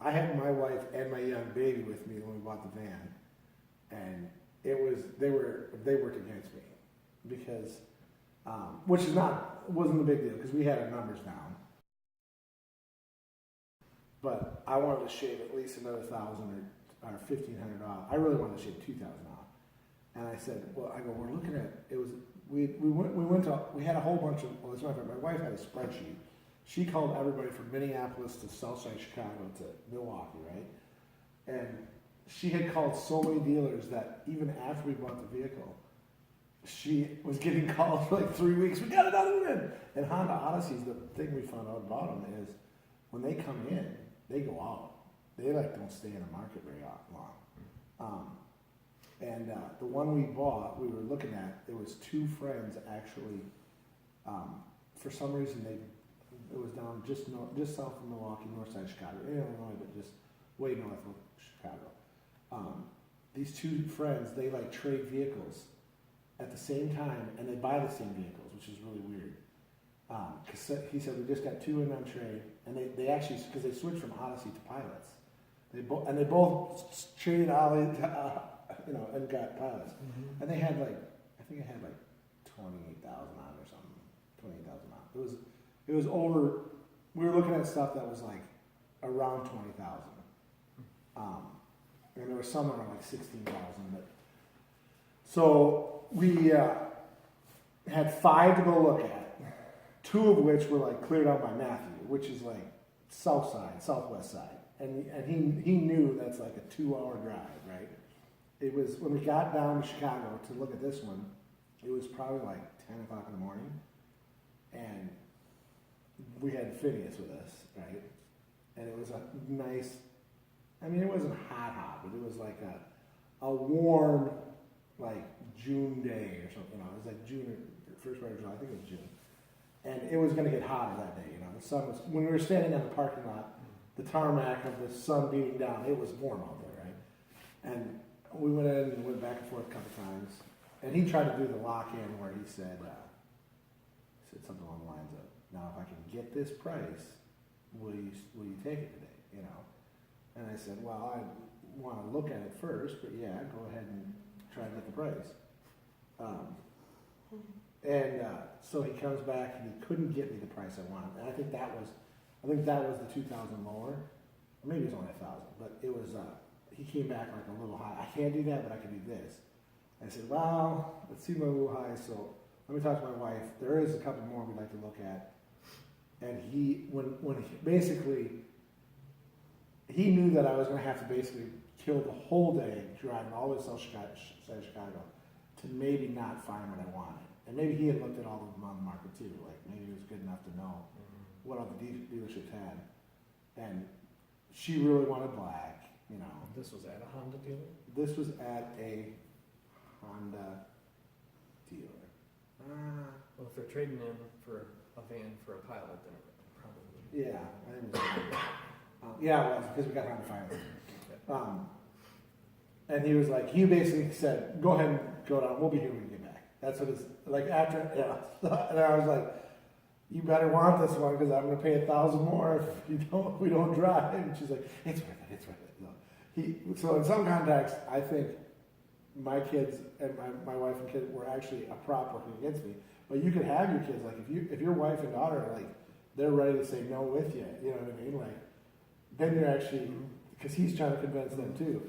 I had my wife and my young baby with me when we bought the van, and they worked against me because, which wasn't a big deal because we had our numbers down. But I wanted to shave at least another $1,000 or $1,500 off. I really wanted to shave $2,000 off. And I said, well, we're looking at it. Was we had a whole bunch of. Well, as a matter of fact, my wife had a spreadsheet. She called everybody from Minneapolis to Southside Chicago to Milwaukee, right? And she had called so many dealers that even after we bought the vehicle, she was getting calls for like 3 weeks. We got it out of it. And Honda Odysseys, the thing we found out about them is when they come in, they go out. They don't stay in the market very long. The one we bought, we were looking at, it was two friends actually, for some reason it was down just south of Milwaukee, north side of Chicago, in Illinois, but just way north of Chicago. These two friends, they trade vehicles at the same time, and they buy the same vehicles, which is really weird. Cause he said we just got two in on trade, and they actually, because they switched from Odyssey to Pilots, they both traded Ollie, and got Pilots, and they had I think it had 28,000 on or something, 28,000 on. It was over. We were looking at stuff that was around 20,000, and there was some around 16,000. But so we had 5 to go look at. 2 of which were cleared out by Matthew, which is south side, southwest side, and he knew that's a 2-hour drive, right? It was when we got down to Chicago to look at this one, it was probably 10 o'clock in the morning, and we had Phineas with us, right? And it was a nice. I mean, it wasn't hot, but it was a warm June day or something. It was June or first part of July. I think it was June. And it was going to get hotter that day, The sun was, when we were standing in the parking lot, the tarmac of the sun beating down, it was warm out there, right? And we went in and went back and forth a couple times. And he tried to do the lock-in where he said something along the lines of, now if I can get this price, will you take it today, And I said, well, I want to look at it first, but yeah, go ahead and try to get the price. So he comes back and he couldn't get me the price I wanted. And I think that was the 2,000 lower. Or maybe it was only 1,000, but it was, he came back a little high. I can't do that, but I can do this. I said, well, it seemed a little high, so let me talk to my wife. There is a couple more we'd like to look at. And he knew that I was going to have to basically kill the whole day driving all the way to South Chicago to maybe not find what I wanted. And maybe he had looked at all of them on the market too. Maybe he was good enough to know what other dealerships had. And she really wanted black, This was at a Honda dealer? This was at a Honda dealer. Well, if they're trading in for a van for a Pilot, then it probably. Yeah, I think it was. Yeah, it was because we got Honda finance. And he was he basically said, "Go ahead and go down. We'll be here when you get back." That's what it's after. Yeah, and I was "You better want this one because I'm going to pay 1,000 more if we don't drive." And she's like, "It's worth it. It's worth it." No. So in some context, I think my kids and my wife and kid were actually a prop working against me. But you could have your kids if your wife and daughter are they're ready to say no with you. You know what I mean? Then you're actually, because he's trying to convince them too.